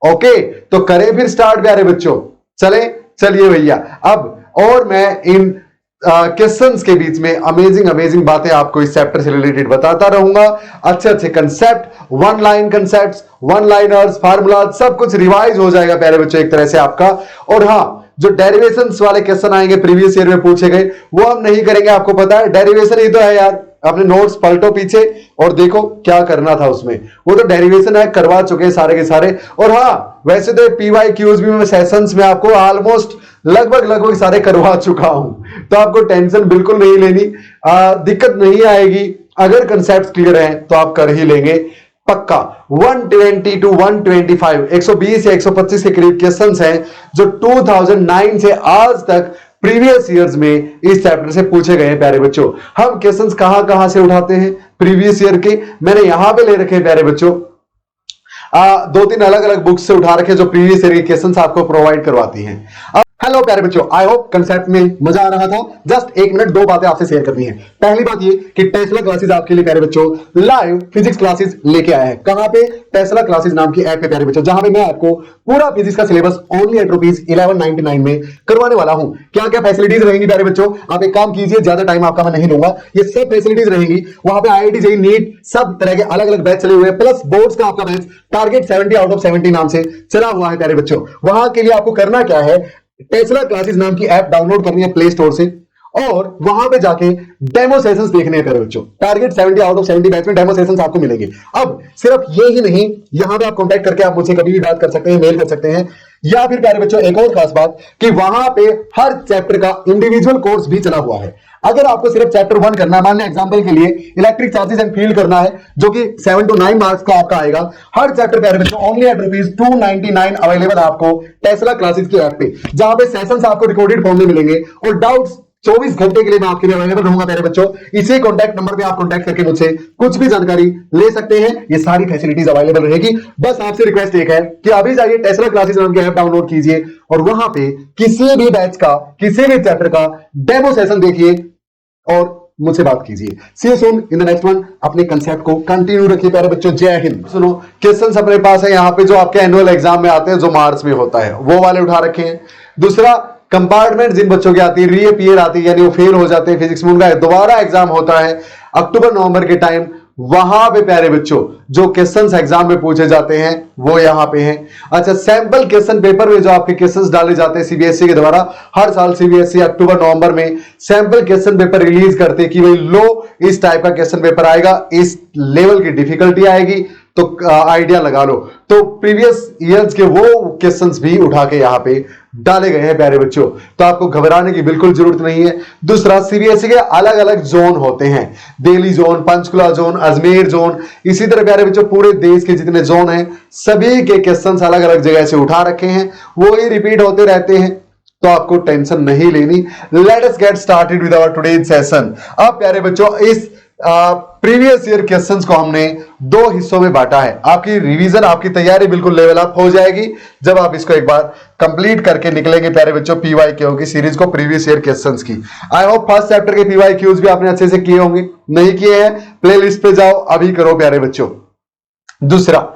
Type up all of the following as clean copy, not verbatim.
Okay, तो करें फिर स्टार्ट प्यारे बच्चों। चलिए भैया, अब और मैं इन क्वेश्चंस के बीच में अमेजिंग बातें आपको इस चैप्टर से रिलेटेड बताता रहूंगा। अच्छे concept, one line concept, one liners, formula, सब कुछ रिवाइज हो जाएगा प्यारे बच्चों एक तरह से आपका। और हाँ, जो डेरिवेशंस वाले क्वेश्चन आएंगे प्रीवियस ईयर में पूछे गए, वो हम नहीं करेंगे। आपको पता है डेरिवेशन ही तो है यार, अपने नोट्स पलटो पीछे और देखो क्या करना था उसमें, वो तो डेरिवेशन है, करवा चुके हैं सारे के सारे। और हाँ, वैसे तो PYQs भी मैं सेशंस में आपको ऑलमोस्ट लगभग सारे करवा चुका हूं, तो आपको टेंशन बिल्कुल नहीं लेनी, दिक्कत नहीं आएगी। अगर कंसेप्ट क्लियर है तो आप कर ही लेंगे पक्का। 120 to 125 120 या 125 के करीब क्वेश्चंस हैं जो 2009 से आज तक प्रीवियस ईयर्स में इस चैप्टर से पूछे गए हैं प्यारे बच्चों। हम क्वेश्चंस कहां से उठाते हैं प्रीवियस ईयर के, मैंने यहां पे ले रखे हैं प्यारे बच्चों, 2-3 अलग बुक्स से उठा रखे जो प्रीवियस ईयर के क्वेश्चंस आपको प्रोवाइड करवाती हैं। हेलो प्यारे बच्चों, आई होप कंसेप्ट में मजा आ रहा था। जस्ट 1 मिनट 2 बातें आपसे शेयर करनी है। पहली बात ये कि टेस्ला क्लासेस आपके लिए प्यारे बच्चों लाइव फिजिक्स क्लासेस लेके आया है। कहां पे? टेस्ला क्लासेस नाम की ऐप पे प्यारे बच्चों, जहां पे मैं आपको पूरा फिजिक्स का सिलेबस ओनली एट ₹1199 में करवाने वाला हूं। क्या क्या फैसिलिटीज रहेंगी प्यारे बच्चों, आप एक काम कीजिए, ज्यादा टाइम आपका मैं नहीं लूंगा, ये सब फैसिलिटीज रहेंगी। वहां पे IIT JEE नीट सब तरह के अलग बैच चले हुए हैं, प्लस बोर्ड्स का आपका बैच टारगेट 70 आउट ऑफ 70 नाम से चला हुआ है प्यारे बच्चों। वहां के लिए आपको करना क्या है, टेस्ला क्लासेस नाम की ऐप डाउनलोड करनी है प्ले स्टोर से और वहां पे जाके डेमो सेशंस देखने हैं प्यारे बच्चों। टारगेट 70 आउट ऑफ 70 बैच में डेमो सेशंस आपको मिलेंगे। अब सिर्फ ये ही नहीं, यहां पे आप कांटेक्ट करके आप मुझसे कभी भी बात कर सकते हैं, मेल कर सकते हैं, या फिर प्यारे बच्चों एक और खास बात कि वहां पे हर चैप्टर का इंडिविजुअल कोर्स भी चला हुआ है। अगर आपको सिर्फ चैप्टर 1 करना है, मान लिया एग्जांपल के लिए इलेक्ट्रिक चार्जेस एंड फील्ड करना है, जो कि 7 to 9 मार्क्स का आपका आएगा, हर चैप्टर प्यारे बच्चों ओनली एट ₹299 अवेलेबल आपको टेस्ला क्लासेस की ऐप पे, जहां पे सेशंस आपको रिकॉर्डेड फॉर्म में मिलेंगे और डाउट्स 24 घंटे के लिए मैं आपके लिए अवेलेबल रहूंगा प्यारे बच्चों। इसी कॉन्टैक्ट नंबर पे आप कॉन्टैक्ट करके मुझसे कुछ भी जानकारी ले सकते हैं, ये सारी फैसिलिटीज अवेलेबल रहेगी। बस आपसे रिक्वेस्ट एक है कि अभी जाइए टेस्ला क्लासेस नाम की ऐप डाउनलोड कीजिए और वहां पे किसी भी बैच का, किसी भी चैप्टर का डेमो सेशन देखिए और मुझसे बात कीजिए। See you soon in the next one. अपने कंसेप्ट को कंटिन्यू रखिए प्यारे बच्चों। जय हिंद। सुनो, क्वेश्चंस अपने पास है यहाँ पे जो आपके एनुअल एग्जाम में आते हैं, जो मार्च में होता है, वो वाले उठा रखे हैं। दूसरा, कंपार्टमेंट जिन बच्चों की आती है, रीअपीयर आती है, यानी वो फेल हो जाते हैं फिजिक्स में, उनका दोबारा एग्जाम होता है अक्टूबर-नवंबर के टाइम। वहां पे प्यारे बच्चों जो क्वेश्चंस एग्जाम में पूछे जाते हैं वो यहां पे हैं। अच्छा, सैंपल क्वेश्चन पेपर में जो आपके क्वेश्चंस डाले जाते हैं सीबीएसई के द्वारा, हर साल सीबीएसई अक्टूबर-नवंबर में सैंपल क्वेश्चन पेपर रिलीज करते हैं कि भाई लो इस टाइप का क्वेश्चन पेपर आएगा, इस लेवल की डिफिकल्टी आएगी, तो आइडिया लगा लो। तो प्रीवियस ईयर्स के वो क्वेश्चंस भी उठा के यहां पे डाले गए हैं प्यारे बच्चों, तो आपको घबराने की बिल्कुल जरूरत नहीं है। दूसरा, सीबीएसई के अलग अलग जोन होते हैं, Delhi zone, Panchkula zone, Ajmer zone, इसी तरह प्यारे बच्चों पूरे देश के जितने जोन हैं सभी के क्वेश्चंस अलग अलग जगह से उठा रखे हैं, वो ही रिपीट होते रहते हैं, तो आपको टेंशन नहीं लेनी। Let us get started with our today's session. अब प्यारे बच्चों इस प्रीवियस ईयर क्वेश्चंस को हमने 2 हिस्सों में बांटा है। आपकी रिवीजन, आपकी तैयारी बिल्कुल लेवल अप हो जाएगी जब आप इसको एक बार कंप्लीट करके निकलेंगे प्यारे बच्चों PYQ की सीरीज को, प्रीवियस ईयर क्वेश्चंस की। आई होप फर्स्ट चैप्टर के PYQs भी आपने अच्छे से किए होंगे, नहीं किए हैं प्लेलिस्ट पे जाओ, अभी करो प्यारे बच्चों। दूसरा,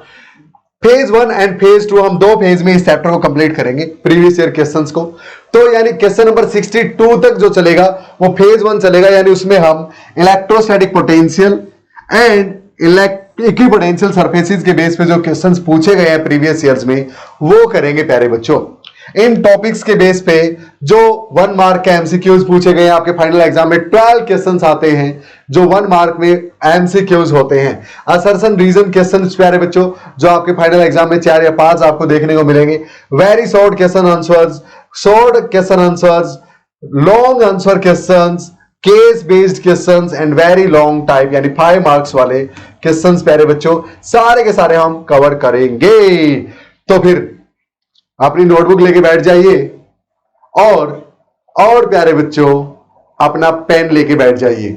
फेज 1 एंड फेज 2, हम 2 फेज में इस चैप्टर को कंप्लीट करेंगे प्रीवियस ईयर क्वेश्चंस को। तो यानी क्वेश्चन नंबर 62 तक जो चलेगा वो फेज 1 चलेगा, यानी उसमें हम electrostatic potential and equipotential surfaces के बेस पे जो क्वेश्चंस पूछे गए हैं प्रीवियस ईयर्स में वो करेंगे प्यारे बच्चों। इन टॉपिक्स के बेस पे जो 1 मार्क के एमसीक्यूज पूछे गए हैं, आपके फाइनल एग्जाम में 12 क्वेश्चंस आते हैं जो 1 मार्क में एमसीक्यूज होते हैं। असर्शन रीजन क्वेश्चंस प्यारे बच्चों जो आपके फाइनल एग्जाम में 4 या 5 आपको देखने को मिलेंगे। Very short question answers, short question answers, long answer questions, case based questions and very long type यानी 5 मार्क्स वाले क्वेश्चंस प्यारे बच्चों सारे के सारे हम कवर करेंगे। तो फिर अपनी नोटबुक लेके बैठ जाइए और प्यारे बच्चों अपना पेन लेके बैठ जाइए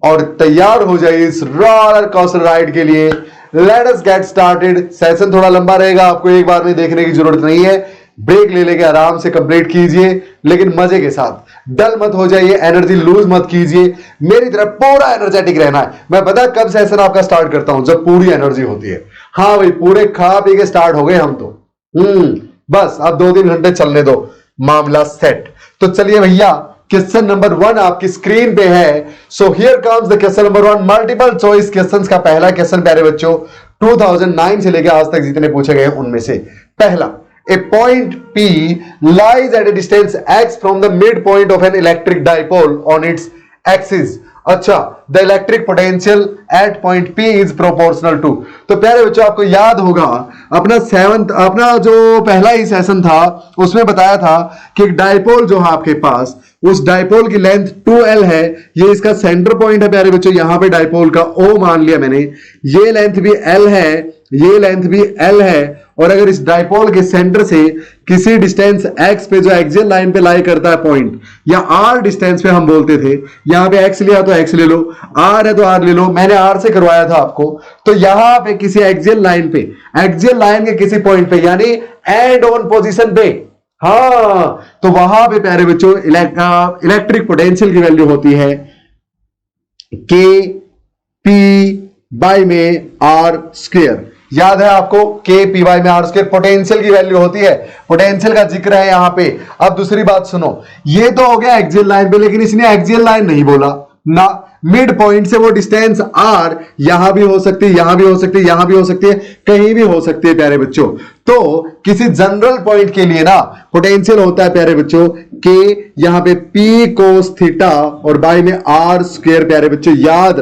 और तैयार हो जाइए इस रोलर कोस्टर राइड के लिए। Late us get started. Session थोड़ा लंबा रहेगा, आपको एक बार में देखने की जरूरत नहीं है, ब्रेक ले लेके आराम से कंप्लीट कीजिए, लेकिन मजे के साथ। डल मत हो जाइए, एनर्जी लूज मत कीजिए, मेरी तरफ पूरा एनर्जेटिक रहना है। मैं पता कब सेशन आपका स्टार्ट करता हूं, जब पूरी एनर्जी होती है। हाँ भाई, पूरे खा पी के स्टार्ट हो गए हम तो, बस अब 2-3 घंटे चलने दो, मामला सेट। तो चलिए भैया, क्वेश्चन नंबर 1 आपकी स्क्रीन पे है। So here comes the question number 1, multiple choice questions का पहला क्वेश्चन प्यारे बच्चों, 2009 से लेकर आज तक जितने पूछे गए उनमें से पहला, ए point P lies at a distance x from the midpoint of an electric dipole on its axis. अच्छा, the electric potential at point P is proportional to. तो प्यारे बच्चों आपको याद होगा अपना जो पहला ही सेशन था उसमें बताया था कि एक डाइपोल जो है आपके पास, उस डाइपोल की लेंथ 2L है, ये इसका सेंटर पॉइंट है प्यारे बच्चों, यहां पे डाइपोल का O मान लिया मैंने, ये लेंथ भी L है, ये लेंथ भी L है, और अगर इस डाइपोल के सेंटर से किसी डिस्टेंस x पे जो एक्सियल लाइन पे लाई करता है पॉइंट, या r डिस्टेंस पे हम बोलते थे, यहां पे x लिया तो x ले लो, r है तो r ले लो, मैंने r से करवाया था आपको। तो यहां पे किसी एक्सियल लाइन के किसी पॉइंट पे, यानी एंड ऑन पोजीशन पे, हाँ, तो वहां पे प्यारे बच्चों इलेक्ट्रिक पोटेंशियल की वैल्यू होती है k p बाई में r स्क्वायर। याद है आपको, के पी वाई में आर स्क्वायर पोटेंशियल की वैल्यू होती है, पोटेंशियल का जिक्र है यहां पे। अब दूसरी बात सुनो, ये तो हो गया एक्सियल लाइन पे, लेकिन इसने एक्सियल लाइन नहीं बोला ना, मिड पॉइंट से वो डिस्टेंस आर यहां भी हो सकती है, यहां भी हो सकती है, यहां भी हो सकती है, कहीं भी हो सकती है प्यारे बच्चों। तो किसी जनरल पॉइंट के लिए ना पोटेंशियल होता है प्यारे बच्चों के यहां पे पी कोस थीटा और बाई में आर स्क्वायर प्यारे बच्चों, याद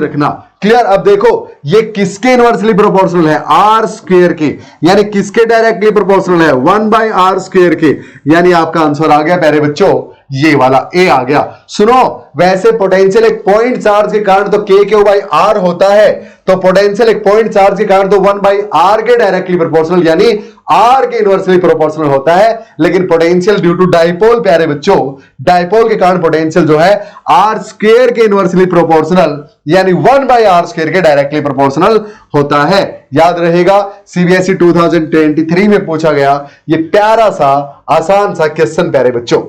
रखना क्लियर। अब देखो ये किसके इनवर्सली प्रोपोर्शनल है, आर स्क्वायर के, यानी किसके डायरेक्टली प्रोपोर्शनल है, 1/r स्क्वायर के, यानी आपका आंसर आ गया प्यारे बच्चों, ये वाला ए आ गया। सुनो, वैसे पोटेंशियल एक पॉइंट चार्ज के कारण तो k/r होता है, तो पोटेंशियल एक पॉइंट चार्ज के कारण तो 1/r के डायरेक्टली प्रोपोर्शनल यानी r के इनवर्सली प्रोपोर्शनल होता है, लेकिन पोटेंशियल ड्यू टू डाइपोल प्यारे बच्चों, डाइपोल के कारण पोटेंशियल जो है r स्क्वायर के इनवर्सली प्रोपोर्शनल यानी 1/r स्क्वायर के डायरेक्टली प्रोपोर्शनल होता है। याद रहेगा, सीबीएसई 2023 में पूछा गया ये प्यारा सा आसान सा क्वेश्चन प्यारे बच्चों।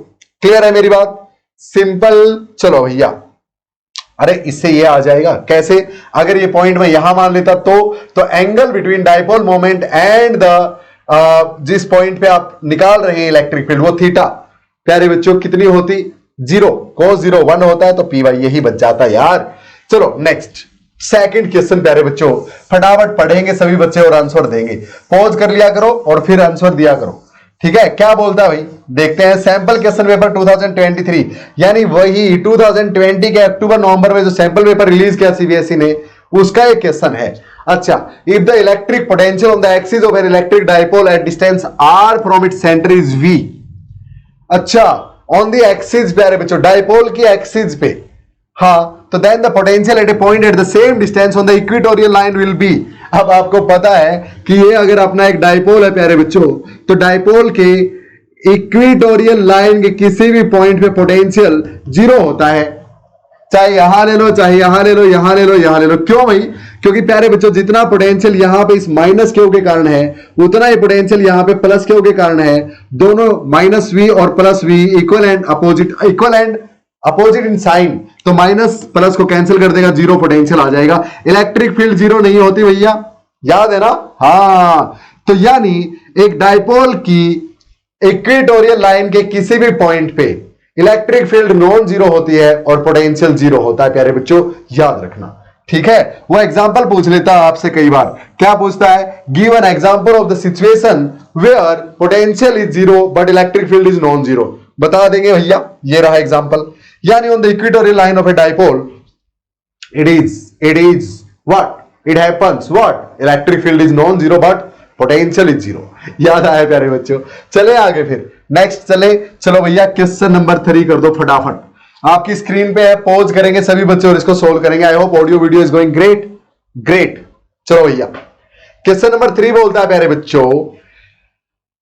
क्लियर है मेरी बात, सिंपल। चलो भैया, अरे इससे ये आ जाएगा कैसे, अगर ये पॉइंट में यहां मान लेता तो angle between dipole moment and the जिस पॉइंट पे आप निकाल रहे हैं इलेक्ट्रिक फील्ड, वो थीटा प्यारे बच्चों कितनी होती, 0, cos 0 1 होता है, तो पी वाई यही बच जाता यार। चलो नेक्स्ट सेकंड क्वेश्चन प्यारे बच्चों, फटाफट पढ़ेंगे सभी बच्चे और आंसर देंगे, पॉज कर लिया करो और फिर आंसर दिया करो, ठीक है। क्या बोलता है भाई, देखते हैं। सैंपल क्वेश्चन पेपर 2023 यानी वही 2020 के अक्टूबर नवंबर में जो सैंपल पेपर रिलीज किया सीबीएसई ने, उसका एक क्वेश्चन है। अच्छा, if the electric potential on the axis of an electric dipole at distance r from its centre is v। अच्छा, ऑन द एक्सिस प्यारे बच्चों, डाइपोल की एक्सिस पे, हाँ, तो then the potential at a point at the same distance on the equatorial line will be. अब आपको पता है कि ये अगर अपना एक डाइपोल है प्यारे बच्चों, तो डाइपोल के इक्वेटोरियल लाइन के किसी भी पॉइंट पे पोटेंशियल 0 होता है, चाहे यहां ले लो, चाहे यहां ले लो, यहां ले लो, यहां ले लो। क्यों भाई, क्योंकि प्यारे बच्चों जितना पोटेंशियल यहां पे इस माइनस क्यू के कारण है, उतना ही पोटेंशियल यहां पे प्लस क्यू के कारण है। दोनों माइनस वी और plus V equal and opposite in sign, तो माइनस प्लस को कैंसिल कर देगा, 0 पोटेंशियल आ जाएगा। इलेक्ट्रिक फील्ड 0 नहीं होती भैया, याद है ना, हाँ। तो यानी एक डाइपोल की इक्वेटोरियल लाइन के किसी भी पॉइंट पे इलेक्ट्रिक फील्ड नॉन जीरो होती है और पोटेंशियल 0 होता है प्यारे बच्चों, याद रखना, ठीक है। वो एग्जांपल पूछ लेता है आपसे कई बार, क्या पूछता है, give an example of the situation where potential is 0 but electric field is non zero. बता देंगे भैया, ये रहा एग्जांपल, यानी on the equatorial line of a dipole it is what it happens, what electric field is non zero but potential is 0। याद आया प्यारे बच्चों, चले आगे फिर नेक्स्ट चलो भैया क्वेश्चन नंबर 3 कर दो फटाफट, आपकी स्क्रीन पे है, पॉज करेंगे सभी बच्चे और इसको सोल्व करेंगे। I hope audio video is going great. चलो भैया क्वेश्चन नंबर 3 बोलता है प्यारे बच्चों,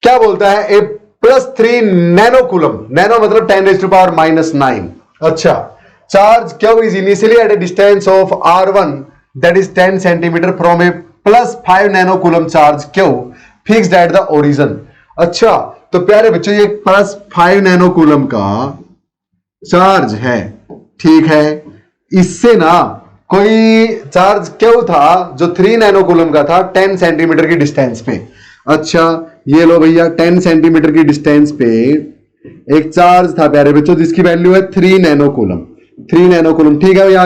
क्या बोलता है, ए +3 नैनो कूलम, नैनो मतलब 10⁻⁻⁹। अच्छा, charge q is initially at a distance of r1 that is 10 cm from a +5 nanocoulomb charge q fixed at the origin। अच्छा, तो प्यारे बच्चों ये +5 नैनोकूलम का चार्ज है, ठीक है। इससे ना कोई चार्ज क्यों था जो 3 नैनोकूलम का था 10 सेंटीमीटर की डिस्टेंस पे। अच्छा ये लो भैया 10 सेंटीमीटर की डिस्टेंस पे एक चार्ज था प्यारे बच्चों जिसकी वैल्यू है 3 नैनो कूलम। 3 nano coulomb. ठीक है भैया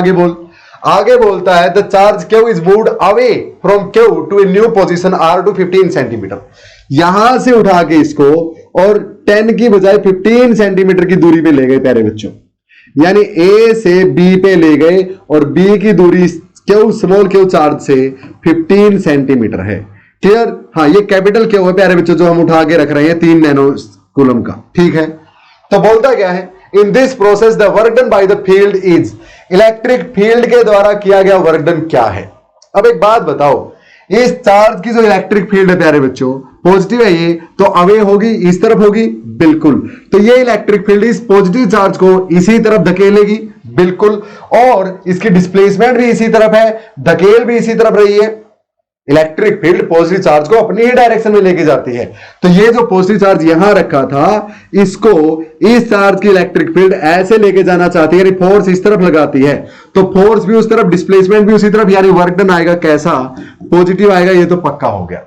आगे बोलता है the charge Q is moved away from Q to a new position R to 15 centimetre. यहां से उठा के इसको और 10 की बजाय 15 सेंटीमीटर की दूरी पे ले गए प्यारे बच्चों, यानी ए से बी पे ले गए और बी की दूरी क्यू स्मॉल क्यू चार्ज से 15 सेंटीमीटर है। क्लियर? हाँ ये कैपिटल क्यू है प्यारे बच्चों जो हम उठा के रख रहे हैं 3 नैनो कूलम का। ठीक है, तो बोलता क्या है in this process the work done by the field is, electric field के द्वारा किया गया वर्क डन क्या है। अब एक बात बताओ, इस चार्ज की जो इलेक्ट्रिक फील्ड है प्यारे बच्चों पॉजिटिव है ये, तो अवे होगी इस तरफ होगी, बिल्कुल। तो ये इलेक्ट्रिक फील्ड इस पॉजिटिव चार्ज को इसी तरफ धकेलेगी, बिल्कुल। और इसकी डिस्प्लेसमेंट भी इसी तरफ है, धकेल भी इसी तरफ रही है। इलेक्ट्रिक फील्ड पॉजिटिव चार्ज को अपनी ही डायरेक्शन में लेके जाती है। तो ये जो पॉजिटिव चार्ज यहां रखा था इसको इस चार्ज की इलेक्ट्रिक फील्ड ऐसे लेके जाना चाहती है, यानी फोर्स इस तरफ लगाती है, तो फोर्स भी उस तरफ, डिस्प्लेसमेंट भी उसी तरफ, यानी वर्क डन आएगा कैसा, पॉजिटिव आएगा। ये तो पक्का हो गया।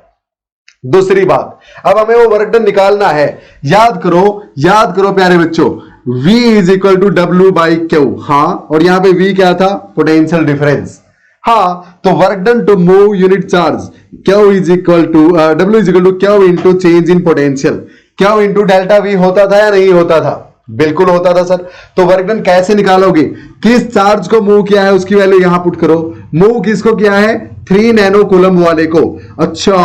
दूसरी बात, अब हमें वो वर्क डन निकालना है। याद करो प्यारे बच्चों, V is equal to W by Q. हाँ, और यहां पे V क्या था, पोटेंशियल डिफरेंस। हाँ, तो work done to move unit charge Q is equal to W is equal to Q into change in potential. Q into delta V होता था या नहीं होता था, बिल्कुल होता था सर। तो वर्क डन कैसे निकालोगे, किस चार्ज को मूव किया है उसकी वैल्यू यहां पुट करो। मूव किसको किया है, 3 नैनो कूलम वाले को। अच्छा,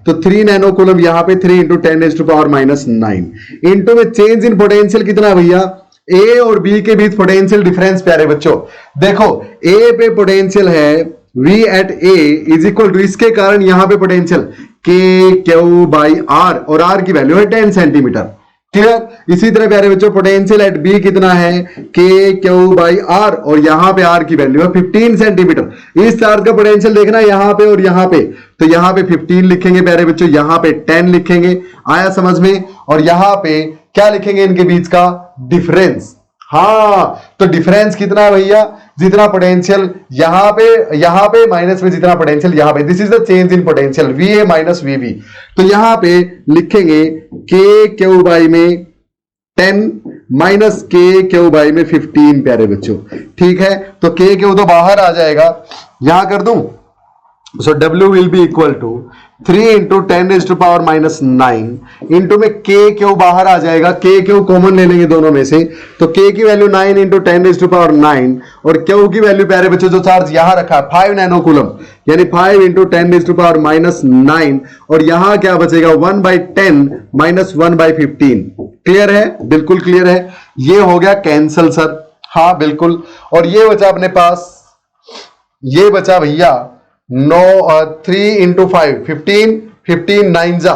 तो 3 नैनो कूलम यहां पे 3 इंटू 10⁻⁹ इंटू में चेंज इन पोटेंशियल कितना भैया, ए और बी के बीच पोटेंशियल डिफरेंस प्यारे बच्चों। देखो ए पे पोटेंशियल है V at A is equal to, इसके कारण यहां पे पोटेंशियल के क्यू बाई आर, और आर की वैल्यू है 10 सेंटीमीटर। क्लियर? इसी तरह प्यारे बच्चों पोटेंशियल एट बी कितना है, के क्यू बाई आर, और यहां पे आर की वैल्यू है 15 सेंटीमीटर। इस चार्ज का पोटेंशियल देखना यहां पे और यहां पे, तो यहां पे 15 लिखेंगे प्यारे बच्चों, यहां पे 10 लिखेंगे। आया समझ में? और यहां पे क्या लिखेंगे, इनके बीच का डिफरेंस। हाँ, तो डिफरेंस कितना है भैया, जितना पोटेंशियल यहां पे माइनस में जितना पोटेंशियल यहां पे, this is the change in potential VA minus VB। तो यहां पे लिखेंगे के क्यू बाई में 10 माइनस के क्यू बाई में 15 प्यारे बच्चों। ठीक है, तो के क्यू तो बाहर आ जाएगा, यहां कर दूं, so W will be equal to 3 into 10⁻⁹ into में के क्यू बाहर आ जाएगा, के क्यू कॉमन ले लेंगे दोनों में से, तो के की वैल्यू 9 इंटू 10⁻⁹ और क्यू की वैल्यू प्यारे बच्चों जो चार्ज यहां रखा है 5 नैनो कूलम, यानी 5 इंटू 10⁻⁹, और यहां क्या बचेगा 1/10 माइनस 1/15। क्लियर है? बिल्कुल क्लियर है। ये हो गया कैंसल सर, हाँ बिल्कुल। और ये बचा अपने पास, ये बचा भैया 3 इंटू 5 15, 15 9 जा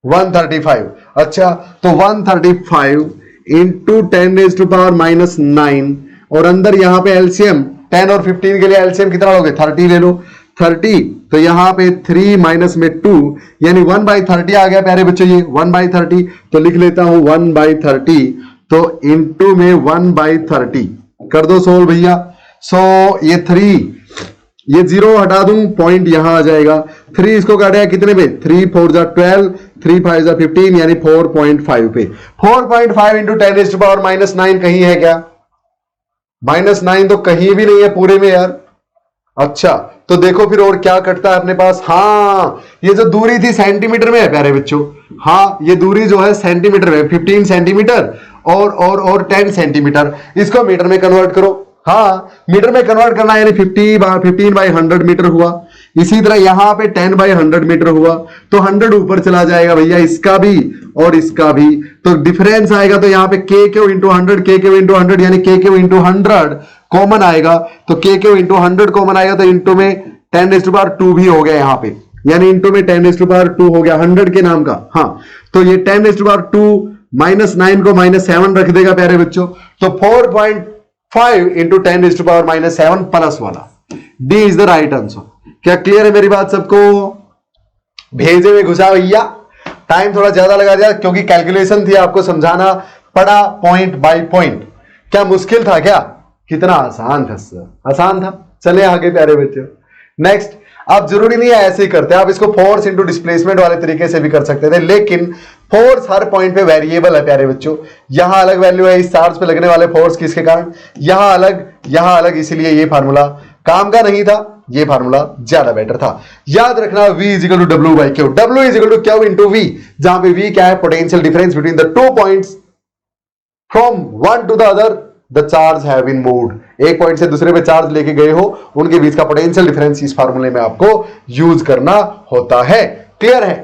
135। अच्छा, तो 135 इंटू 10⁻⁹, और अंदर यहां पे एलसीएम 10 और 15 के लिए एलसीएम कितना लोगे, 30 ले लो। 30, तो यहां पे 3 माइनस में 2, यानी 1/30 आ गया प्यारे बच्चों, ये 1/30। तो लिख लेता हूं 1/30, तो इंटू में 1/30 कर दो सोल्व भैया। सो ये 3, ये 0 हटा दूं, पॉइंट यहां आ जाएगा। 3 इसको काटेगा कितने पे, 3 4 जा 12, 3 5 जा 15, यानी 4.5 पे। 4.5 इंटू 10⁻⁹ कहीं है क्या, -9 तो कहीं भी नहीं है पूरे में यार। अच्छा, तो देखो फिर और क्या कटता है अपने पास। हाँ, ये जो दूरी थी सेंटीमीटर में है प्यारे बच्चों। हाँ, ये दूरी जो है सेंटीमीटर में, 15 सेंटीमीटर और 10 सेंटीमीटर। इसको मीटर में कन्वर्ट करो। हाँ, मीटर में कन्वर्ट करना, यानी 15/100 मीटर हुआ। इसी तरह यहां पे 10/100 मीटर हुआ, तो 100 ऊपर चला जाएगा भैया, इसका भी और इसका भी, तो डिफरेंस आएगा। तो यहां पे के क्यू इंटू 100, के क्यू इंटू 100, यानी के क्यू इंटू 100 कॉमन आएगा। तो के क्यू इंटू 100 कॉमन आएगा, तो इंटू में 10⁻² भी हो गया यहां पे, यानी इंटू में 10⁻² हो गया 100 के नाम का। हाँ, तो ये 10⁻² -9 को -7 रख देगा प्यारे बच्चों, तो 4.5 इंटू 10⁻⁷ प्लस वाला D is the right answer. क्या क्लियर है मेरी बात सबको? भेजे में घुसा भैया, टाइम थोड़ा ज्यादा लगा दिया क्योंकि कैलकुलेशन थी, आपको समझाना पड़ा पॉइंट बाय पॉइंट। क्या मुश्किल था क्या? कितना आसान था सर, आसान था। चले आगे प्यारे बच्चों, नेक्स्ट आप जरूरी नहीं है ऐसे ही करते, आप इसको फोर्स इंटू डिस्प्लेसमेंट वाले तरीके से भी कर सकते थे, लेकिन फोर्स हर पॉइंट पे वेरिएबल है प्यारे बच्चों। यहां अलग वैल्यू है इस चार्ज पे लगने वाले फोर्स किसके कारण, यहां अलग, इसीलिए ये फार्मूला काम का नहीं था, ये फार्मूला ज्यादा बेटर था। याद रखना V is equal to W by Q, W is equal to Q into V, जहां पे V क्या है, potential difference between the 2 points from one to the other the charge have been moved, एक पॉइंट से दूसरे पे चार्ज लेके गए हो, उनके बीच का पोटेंशियल डिफरेंस इस फार्मूले में आपको यूज करना होता है। क्लियर है?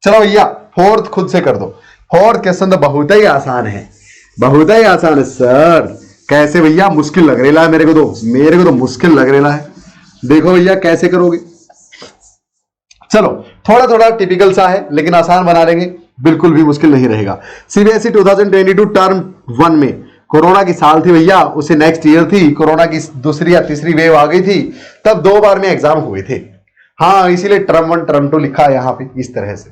चलो भैया फोर्थ खुद से कर दो। फोर्थ क्वेश्चन तो बहुत ही आसान है, बहुत ही आसान है सर। कैसे भैया? मुश्किल लग रहा है मेरे को तो मुश्किल लग रहा है। देखो भैया कैसे करोगे। चलो थोड़ा थोड़ा टिपिकल सा है लेकिन आसान बना लेंगे, बिल्कुल भी मुश्किल नहीं रहेगा। सीबीएसई 2022 टर्म 1 में कोरोना की साल थी भैया, उसे नेक्स्ट ईयर थी, कोरोना की दूसरी या तीसरी वेव आ गई थी, तब 2 बार में एग्जाम हुए थे। हाँ इसीलिए टर्म 1 टर्म 2 लिखा है यहां पे इस तरह से।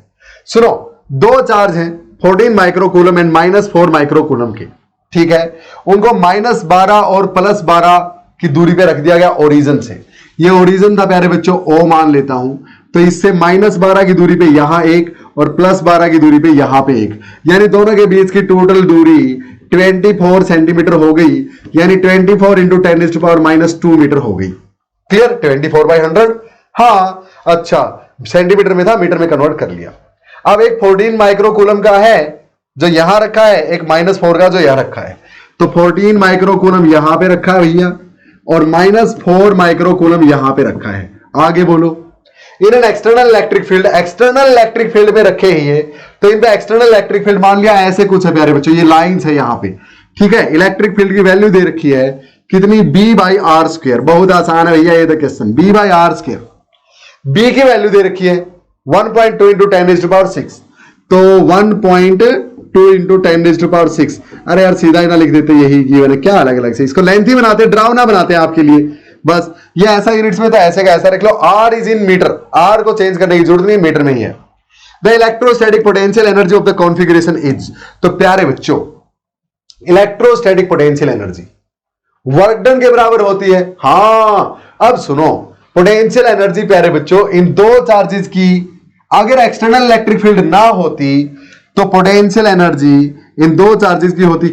सुनो, 2 चार्ज हैं 14 माइक्रोकूलम एंड -4 माइक्रोकूलम के, ठीक है, उनको -12 और +12 की दूरी पे रख दिया गया ओरिजिन से। ये ओरिजिन था प्यारे बच्चों, O मान लेता हूं, तो इससे -12 की दूरी पे यहां एक और +12 की दूरी पे यहां पे एक, यानी दोनों के बीच की टोटल दूरी 24 सेंटीमीटर हो गई, यानी 24 इंटू 10⁻⁻2 मीटर हो गई। क्लियर? 24/100। हाँ अच्छा, सेंटीमीटर में था, मीटर में कन्वर्ट कर लिया। अब एक 14 माइक्रोकूलम का है जो यहां रखा है, एक -4 का जो यहां रखा है, तो 14 माइक्रोकूलम यहां पे रखा है भैया और -4 माइक्रोकूलम यहां पे रखा है। आगे बोलो। In an external electric field में रखे ही है, तो इन पे एक्सटर्नल इलेक्ट्रिक फील्ड मान लिया ऐसे कुछ है प्यारे बच्चों, ये लाइंस है यहां पे, ठीक है। इलेक्ट्रिक फील्ड की वैल्यू दे रखी है कितनी, B/r²। बहुत आसान है भैया ये तो क्वेश्चन, B/r²। B की वैल्यू दे रखी है 1.2 इंटू 10⁻6, तो 1.2 इंटू 10⁻6। अरे यार सीधा ही ना लिख देते, यही गिवन है, क्या अलग अलग से इसको लेंथी बनाते, ड्रावना बनाते हैं आपके लिए। बस ये ऐसा यूनिट्स में तो ऐसे का ऐसा रख लो, R is in metre, R को चेंज करने की जरूरत नहीं, मीटर में ही है। The electrostatic potential energy of the configuration is, तो प्यारे बच्चों electrostatic potential energy work done के बराबर होती है। हां अब सुनो, पोटेंशियल एनर्जी प्यारे बच्चों इन 2 चार्जेस की अगर एक्सटर्नल इलेक्ट्रिक फील्ड ना होती तो पोटेंशियल एनर्जी इन 2 चार्जेस की होती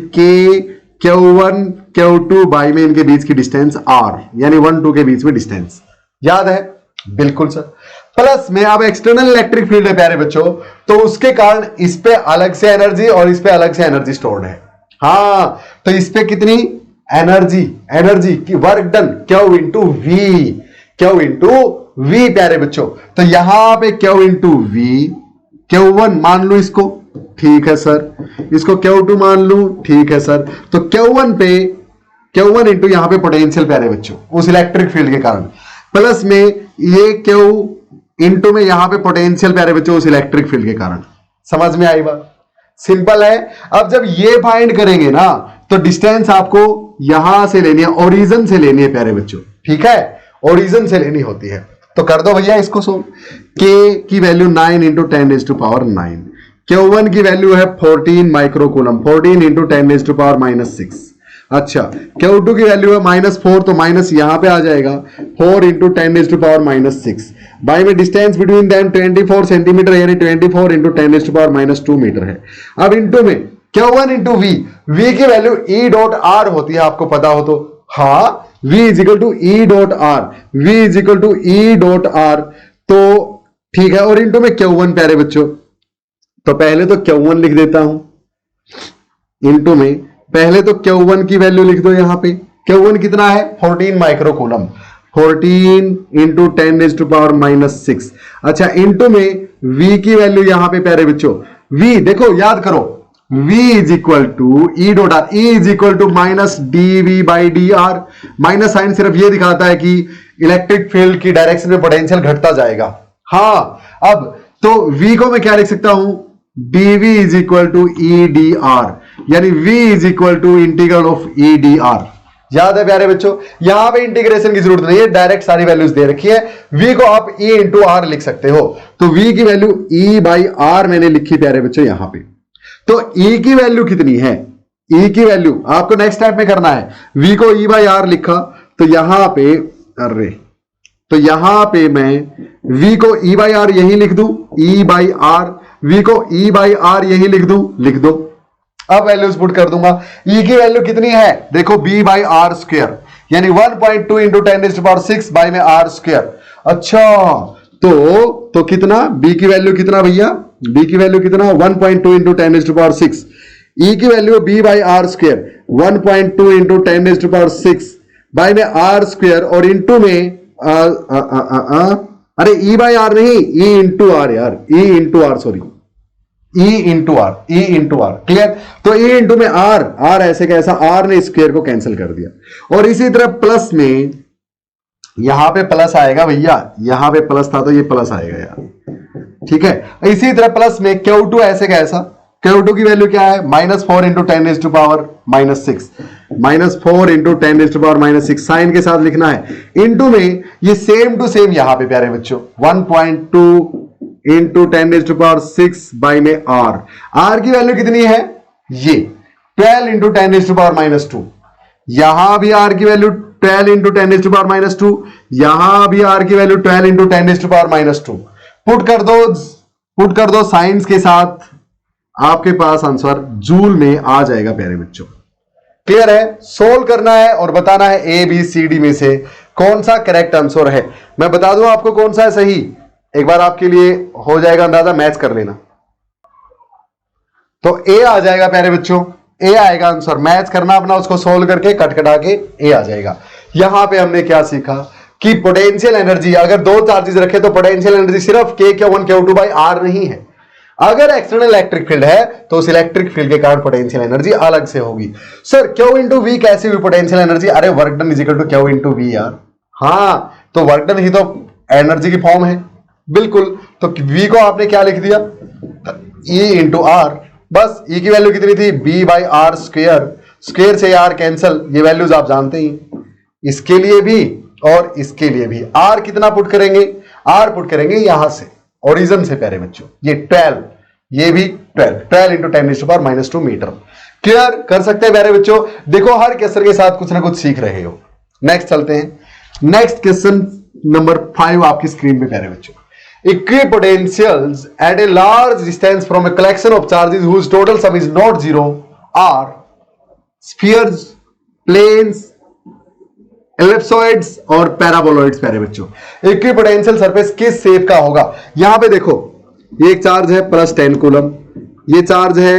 Q1 Q2 बाई में इनके बीच की डिस्टेंस R, यानी 1-2 के बीच में डिस्टेंस। याद है? बिल्कुल सर। प्लस में अब एक्सटर्नल इलेक्ट्रिक फील्ड है प्यारे बच्चों, तो उसके कारण इस पे अलग से एनर्जी और इस पे अलग से एनर्जी स्टोर्ड है। हाँ तो इस पे कितनी एनर्जी की work done Q into V प्यारे बच्चों, तो यहां पे Q इंटू V, Q1 मान लो इसको, ठीक है सर, इसको Q2 मान लू, ठीक है सर, तो Q1 इंटू यहां पे पोटेंशियल प्यारे बच्चों उस इलेक्ट्रिक फील्ड के कारण, प्लस में ये Q इंटू में यहां पे पोटेंशियल प्यारे बच्चों उस इलेक्ट्रिक फील्ड के कारण। समझ में आई बात? सिंपल है। अब जब ये फाइंड करेंगे ना तो डिस्टेंस आपको यहां से लेनी है, ओरिजिन से लेनी है प्यारे बच्चों, ठीक है, ओरिजिन से लेनी होती है। तो कर दो भैया इसको सोल्व। K की वैल्यू 9 इंटू 10⁻9, Q1 की वैल्यू है 14 माइक्रोकूलम, 14 इंटू 10⁻6। अच्छा Q2 की वैल्यू है -4, तो माइनस यहां पे आ जाएगा 4 इंटू 10⁻6 बाई में डिस्टेंस बिटवीन देम 24 सेंटीमीटर, यानी 24 इंटू 10⁻2 मीटर है। अब इंटू में Q1 इंटू V की वैल्यू E.R होती है, आपको पता हो तो। हाँ V इजिकल टू E.R, तो ठीक है, और इंटू में Q1 प्यारे बच्चों, तो पहले तो Q1 लिख देता हूं, इंटू में पहले तो Q1 की वैल्यू लिख दो यहां पे। Q1 कितना है? 14 माइक्रोकूलम, 14 इंटू 10⁻6। अच्छा इंटू में V की वैल्यू यहां पे प्यारे बच्चों, V देखो याद करो, V is equal to E.R, E is equal to -dV/dr। Minus sign सिर्फ ये दिखाता है कि इलेक्ट्रिक फील्ड की डायरेक्शन में पोटेंशियल घटता जाएगा। हाँ अब तो V को मैं क्या लिख सकता हूं, dV is equal to E.D.R, यानी V is equal to integral of E.D.R। याद है प्यारे बच्चों? यहां पे इंटीग्रेशन की जरूरत नहीं है, डायरेक्ट सारी वैल्यूज दे रखी है। V को आप E इंटू R लिख सकते हो, तो V की वैल्यू E/R मैंने लिखी प्यारे बच्चों यहां पे। तो E की वैल्यू कितनी है? E की वैल्यू आपको नेक्स्ट स्टेप में करना है। V को E/R लिखा, तो यहां पे अरे तो यहां पे मैं v को e बाई आर यही लिख दूं, e बाई आर, v को e बाई आर यही लिख दूं, लिख दो। अब वैल्यूज पुट कर दूंगा। e की वैल्यू कितनी है, देखो b बाई आर स्क्वायर, यानी 1.2 इंटू 10⁻6 बाई में आर स्क्वायर। अच्छा तो कितना b की वैल्यू कितना भैया, b की वैल्यू कितना 1.2 इंटू 10⁻6, e की value b by R square 1.2 into 10⁻6 by में आर स्क्वायर और इंटू में अरे e बाई आर नहीं, e इंटू आर यार, e into R, sorry e into R, e into R, clear. तो e इंटू में R, R ऐसे कैसा, आर ने स्क्वायर को कैंसिल कर दिया। और इसी तरह प्लस में यहां पे प्लस आएगा भैया, यहां पे प्लस था तो ये प्लस आएगा यार, ठीक है। इसी तरह प्लस में Q2 ऐसे कैसा, Q2 की वैल्यू क्या है, -4 इंटू 10⁻⁻6, -4 इंटू 10⁻⁻6 साइन के साथ लिखना है, इंटू में ये सेम टू सेम यहां पे प्यारे बच्चों 1.2 इंटू 10⁻6 बाई में आर, आर की वैल्यू कितनी है, ये 12 इंटू 10⁻⁻2, यहां भी आर की वैल्यू 12 इंटू 10⁻⁻2, यहां भी आर की वैल्यू 12 इंटू 10⁻⁻2। पुट कर दो साइंस के साथ, आपके पास आंसर जूल में आ जाएगा प्यारे बच्चों। क्लियर है, सोल्व करना है और बताना है ए बी सी डी में से कौन सा करेक्ट आंसर है। मैं बता दूं आपको कौन सा है सही, एक बार आपके लिए हो जाएगा अंदाजा, मैच कर लेना। तो ए आ जाएगा प्यारे बच्चों, ए आएगा आंसर, मैच करना अपना, उसको सोल्व करके कट कटा के ए आ जाएगा। यहां पे हमने क्या सीखा कि पोटेंशियल एनर्जी अगर दो चार्जेस रखे तो पोटेंशियल एनर्जी सिर्फ K1 Q2 बाई आर नहीं है, अगर एक्सटर्नल इलेक्ट्रिक फील्ड है तो उस इलेक्ट्रिक फील्ड के कारण पोटेंशियल एनर्जी अलग से होगी। सर Q इंटू वी कैसे हुई पोटेंशियल एनर्जी, अरे work done is equal to Q into V यार, हाँ तो वर्क डन ही तो एनर्जी की फॉर्म है, बिल्कुल। तो v को आपने क्या लिख दिया, E इंटू आर, बस E की वैल्यू कितनी थी, b by R square, square से आर कैंसल, ये वैल्यूज आप जानते ही, इसके लिए भी और इसके लिए भी। आर कितना पुट करेंगे, आर पुट करेंगे यहां से ओरिजिन से प्यारे बच्चों, ये 12, ये भी 12 इंटू 10⁻⁻2 मीटर। क्लियर कर सकते हैं प्यारे बच्चों, देखो हर क्वेश्चन के साथ कुछ ना कुछ सीख रहे हो। नेक्स्ट चलते हैं, नेक्स्ट क्वेश्चन नंबर 5 आपकी स्क्रीन पे प्यारे बच्चों। Equipotentials at a large distance from a collection of charges whose total sum is not zero are spheres, planes, एलिप्सॉइड्स और पैराबोलॉइड्स प्यारे बच्चों। इक्विपोटेंशियल सरफेस किस शेप का होगा, यहां पे देखो ये एक चार्ज है +10 कूलम, ये चार्ज है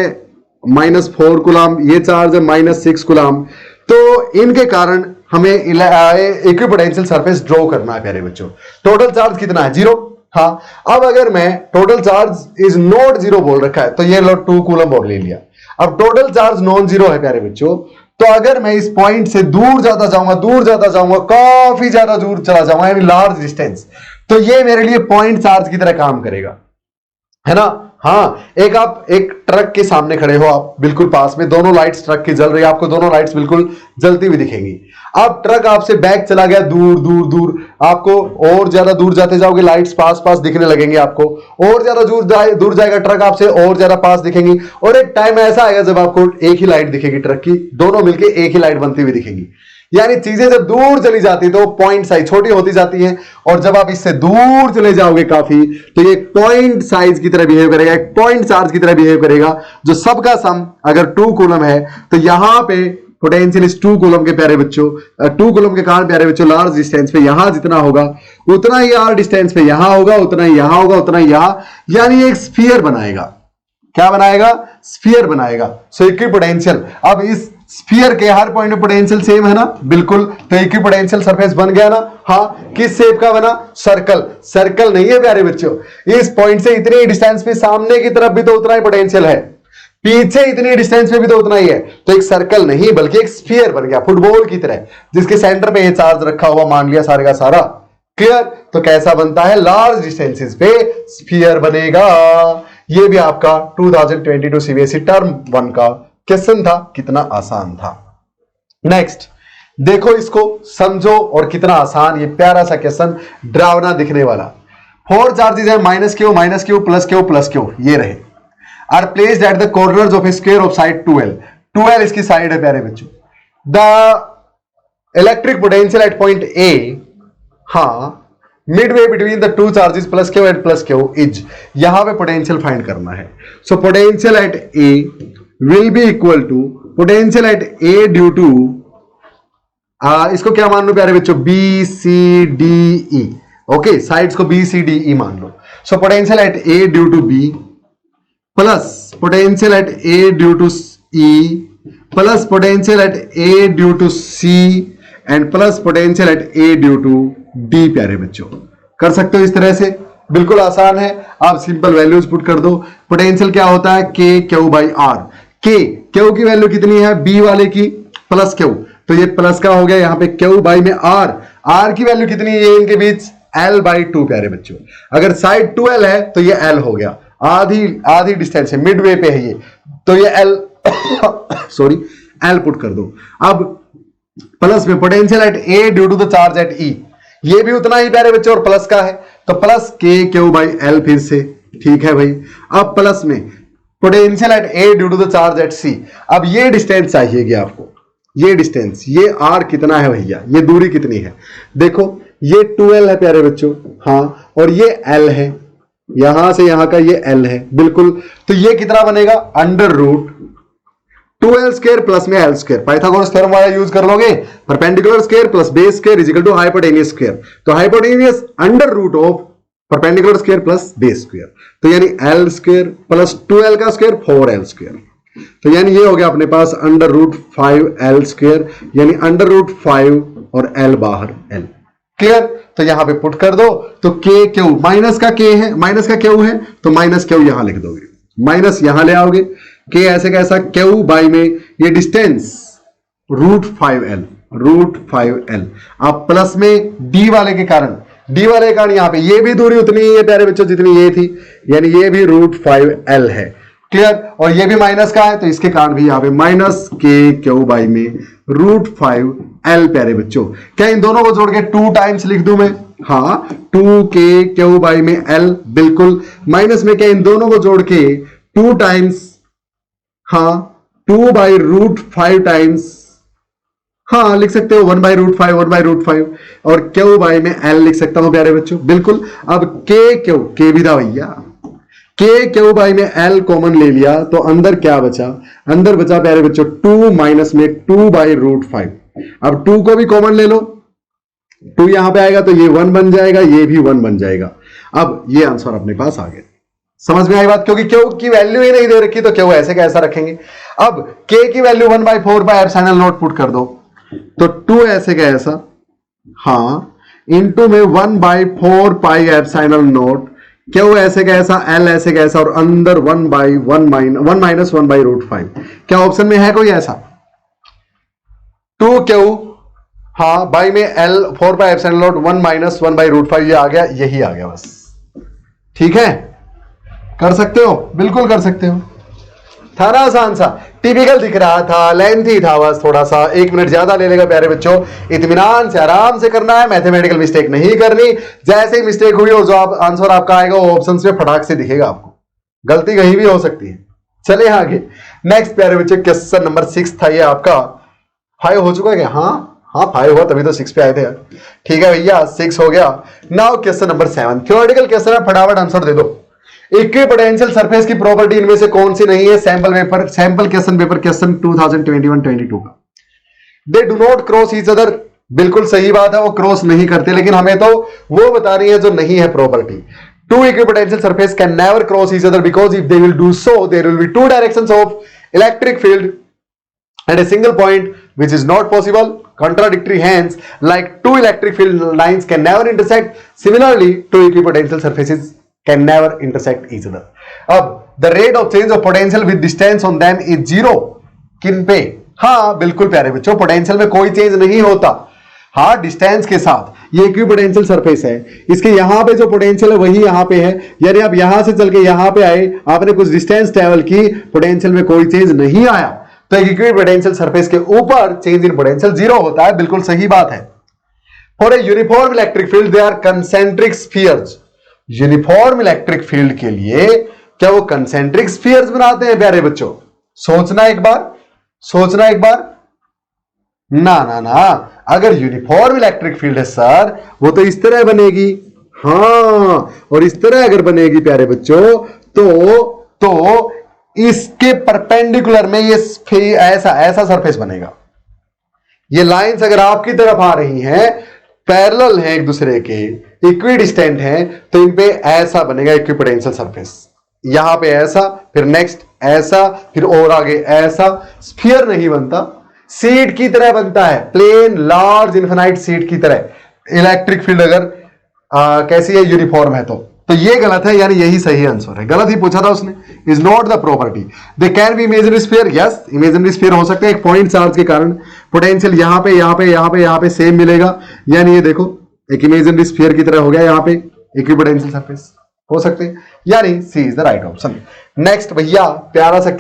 -4 कूलम, ये चार्ज है -6 कूलम, तो इनके कारण हमें इक्विपोटेंशियल सरफेस ड्रॉ करना है प्यारे बच्चों। टोटल चार्ज कितना है, 0। हाँ, अब अगर मैं टोटल चार्ज इज नॉट 0 बोल रखा है तो ये लो 2 कूलम और ले लिया। अब टोटल चार्ज नॉन जीरो है प्यारे बच्चों, तो अगर मैं इस पॉइंट से दूर जाता जाऊंगा, काफी ज्यादा दूर चला जाऊंगा, यानी लार्ज डिस्टेंस, तो ये मेरे लिए पॉइंट चार्ज की तरह काम करेगा, है ना। हाँ, आप एक ट्रक के सामने खड़े हो, आप बिल्कुल पास में, दोनों लाइट्स ट्रक की जल रही है, आपको दोनों लाइट्स बिल्कुल जलती हुई दिखेंगी। अब ट्रक आपसे बैक चला गया दूर, आपको और ज्यादा दूर जाते जाओगे, लाइट्स पास दिखने लगेंगे, आपको और ज्यादा दूर जाएगा ट्रक, आपसे और ज्यादा पास दिखेंगी, और एक टाइम ऐसा आएगा जब आपको एक ही लाइट दिखेगी ट्रक की, दोनों मिलकर एक ही लाइट बनती हुई दिखेगी। यानी चीजें जब दूर चली जाती तो पॉइंट साइज छोटी होती जाती है, और जब आप इससे दूर चले जाओगे काफी, तो ये पॉइंट साइज की तरह बिहेव करेगा, एक पॉइंट चार्ज की तरह बिहेव करेगा, जो सबका सम अगर 2 कूलम है तो यहां पे पोटेंशियल इस 2 कूलम के प्यारे बच्चों, 2 कूलम के कारण प्यारे बच्चों लार्ज डिस्टेंस पे यहां जितना होगा उतना ही आर डिस्टेंस पे यहां होगा, उतना ही यहां होगा, उतना ही यहां, यानी एक स्फीयर बनाएगा। क्या बनाएगा, स्फीयर बनाएगा। सो इक्विपोटेंशियल, अब इस स्फीयर के हर पॉइंट पे पोटेंशियल सेम है ना, बिल्कुल, तो इक्विपोटेंशियल सरफेस बन गया ना। हाँ, किस शेप का बना, सर्कल नहीं है प्यारे बच्चों, इस पॉइंट से इतनी डिस्टेंस पे सामने की तरफ भी तो उतना ही पोटेंशियल है, पीछे इतनी डिस्टेंस पे भी तो उतना ही है, तो एक सर्कल नहीं बल्कि एक स्फीयर बन गया, फुटबॉल की तरह, जिसके सेंटर पे ये चार्ज रखा हुआ मान लिया सारे का सारा। क्लियर, तो कैसा बनता है, लार्ज डिस्टेंसेस पे स्फीयर बनेगा। ये भी आपका 2022 सीबीएसई टर्म 1 का क्वेश्चन था, कितना आसान था। नेक्स्ट देखो, इसको समझो और कितना आसान, ये प्यारा सा क्वेश्चन, डरावना दिखने वाला। 4 चार्जेस है, -q प्लस q, ये रहे, are placed at the corners of a square of side 12 इसकी साइड है प्यारे बच्चों। The electric potential at point A, हाँ, midway between the two charges plus q and plus q is, यहां पे potential find करना है। So potential at A will be equal to potential at A due to, इसको क्या मान लो प्यारे बच्चों, B C D E. Okay, sides को बी सी डी ई मान लो। So potential at A due to B plus potential at A due to E plus potential at A due to C and plus potential at A due to D. प्यारे बच्चों, कर सकते हो इस तरह से, बिल्कुल आसान है। आप सिंपल वैल्यूज पुट कर दो। पोटेंशियल क्या होता है, के क्यू बाई आर। के क्यू की वैल्यू कितनी है, बी वाले की प्लस क्यू, तो ये प्लस का हो गया यहां पे क्यू बाई में आर। आर की वैल्यू कितनी है इनके बीच, एल बाई टू। प्यारे बच्चों, अगर साइड 2l है तो ये एल हो गया, आधी डिस्टेंस है, मिड वे पे है ये, तो ये एल सॉरी एल पुट कर दो। अब प्लस में potential at A due to the charge at E, ये भी उतना ही प्यारे बच्चों और प्लस का है, तो प्लस के क्यू बाई एल फिर से, ठीक है भाई। अब प्लस में potential at A due to the charge at C. अब ये डिस्टेंस चाहिएगी आपको, ये डिस्टेंस, ये आर कितना है भैया, ये दूरी कितनी है, देखो ये 2l है प्यारे बच्चों, हाँ, और ये l है, यहां से यहां का ये l है, बिल्कुल। तो ये कितना बनेगा, under root 2l square plus में l स्क्वायर। पाइथागोरस थ्योरम वाला यूज कर लोगे, perpendicular square plus base square is equal to hypotenuse square. तो hypotenuse under root of perpendicular square plus base square, तो यानी l स्क्वायर प्लस 2l का square 4l square. तो यानी ये हो गया अपने पास अंडर रूट 5l स्क्वायर, यानी अंडर रूट 5 और l बाहर l। क्लियर? तो यहां पे पुट कर दो, तो के क्यू माइनस का के है, माइनस का क्यू है, तो माइनस क्यू यहां लिख दोगे, माइनस यहां ले आओगे, के ऐसे कैसा, क्यू बाई में ये डिस्टेंस रूट 5l। आप प्लस में डी वाले के कारण, यहां पे ये भी दूरी उतनी ही है प्यारे बच्चों जितनी ये थी, यानी ये भी रूट 5l है। क्लियर? और ये भी माइनस का है, तो इसके कारण भी यहां पे माइनस के क्यू बाई में रूट 5l। प्यारे बच्चों, क्या इन दोनों को जोड़ के 2 टाइम्स लिख दूं मैं, हाँ, 2 के क्यू बाई में l, बिल्कुल। माइनस में क्या इन दोनों को जोड़ के 2 टाइम्स, हाँ, 2 बाई रूट 5 टाइम्स, हाँ लिख सकते हो 1 बाई रूट 5, और क्यू बाई में l लिख सकता हूं प्यारे बच्चों, बिल्कुल। अब के भी था भैया, के क्यू बाई में l कॉमन ले लिया, तो अंदर क्या बचा, अंदर बचा प्यारे बच्चों 2 माइनस में 2 बाई रूट 5। अब 2 को भी कॉमन ले लो, 2 यहां पे आएगा तो ये 1 बन जाएगा, ये भी 1 बन जाएगा। अब ये आंसर अपने पास आ गया। समझ में आई बात? क्योंकि क्यू की वैल्यू ही नहीं दे रखी, तो क्यू ऐसे कैसा रखेंगे। अब के की value 1/4 by epsilon not put कर दो, तो 2 ऐसे का ऐसा, हाँ, इंटू में 1/4 पाई एप्सिलॉन नॉट, क्यू ऐसे का ऐसा, एल ऐसे का ऐसा, और अंदर 1/1 माइनस 1/√5। क्या ऑप्शन में है कोई ऐसा? 2q, हाँ, बाई में l 4 by epsilon not 1 minus 1/√5, ये आ गया, यही आ गया बस। ठीक है, कर सकते हो, बिल्कुल कर सकते हो। था ना आसान सा, टिपिकल दिख रहा था, लेंथी था, बस थोड़ा सा 1 मिनट ज्यादा ले लेगा प्यारे बच्चों। इत्मीनान से आराम से करना है, मैथमेटिकल मिस्टेक नहीं करनी। जैसे ही मिस्टेक हुई हो, जो आप आंसर आपका आएगा वो ऑप्शंस में फटाक से दिखेगा आपको, गलती कहीं भी हो सकती है। चलिए आगे, नेक्स्ट प्यारे बच्चों, क्वेश्चन नंबर 6 था ये आपका। 5 हो चुका है क्या? हाँ 5 हुआ, तभी तो 6 पे आए थे यार। ठीक है भैया, 6 हो गया। Now question number 7, theoretical question है, फटाफट आंसर दे दो। इक्विपोटेंशियल सरफेस की प्रॉपर्टी इनमें से कौन सी नहीं है? सैंपल क्वेश्चन पेपर, क्वेश्चन 2021-22 का। They do not cross each other, बिल्कुल सही बात है, वो क्रॉस नहीं करते, लेकिन हमें तो वो बता रही है जो नहीं है property. Two equipotential surface can never cross each other because if they will do so there will be 2 directions of electric field at a single point, which is not possible. Contradictory, hence, like 2 electric field lines can never intersect. Similarly, 2 equipotential surfaces can never intersect each other. अब the rate of change of potential with distance on them is 0. किन पे? हाँ बिल्कुल प्यारे बच्चों, potential में कोई change नहीं होता, हाँ, डिस्टेंस के साथ। ये इक्विपोटेंशियल सरफेस है, इसके यहां पे जो पोटेंशियल है वही यहां पे है, यानी आप यहां से चल के यहां पे आए, आपने कुछ डिस्टेंस ट्रेवल की, पोटेंशियल में कोई चेंज नहीं आया, तो एक इक्विपोटेंशियल सरफेस के ऊपर चेंज इन पोटेंशियल 0 होता है। बिल्कुल सही बात है। For a uniform electric field they are concentric spheres. Uniform electric field के लिए क्या वो कंसेंट्रिक स्फीयर्स बनाते हैं प्यारे बच्चों? सोचना एक बार, सोचना एक बार। ना ना ना, अगर यूनिफॉर्म इलेक्ट्रिक फील्ड है सर, वो तो इस तरह बनेगी, हाँ, और इस तरह अगर बनेगी प्यारे बच्चों तो इसके परपेंडिकुलर में ये ऐसा ऐसा सरफेस बनेगा। ये लाइंस अगर आपकी तरफ आ रही हैं, पैरेलल हैं एक दूसरे के, इक्विडिस्टेंट हैं, तो इन पे ऐसा बनेगा इक्विपोटेंशियल सरफेस। यहां पे ऐसा, फिर नेक्स्ट ऐसा, फिर और आगे ऐसा। स्फीयर नहीं बनता, सीट की तरह बनता है, प्लेन लार्ज इन्फिनाइट सीट की तरह। इलेक्ट्रिक फील्ड अगर कैसी है, यूनिफॉर्म है तो ये गलत है, यानी यही सही आंसर है। गलत ही पूछा था उसने। Is not the property. They can be imaginary sphere, yes imaginary sphere हो सकते हैं, एक पॉइंट चार्ज के कारण पोटेंशियल यहां पे यहां पे यहां पे यहां पे सेम मिलेगा, यानी ये देखो एक इमेजिनरी स्फीयर की तरह हो गया, यहां पे इक्विपोटेंशियल सरफेस हो सकते हैं, यानी C is the right option. Next भैया प्यारा सा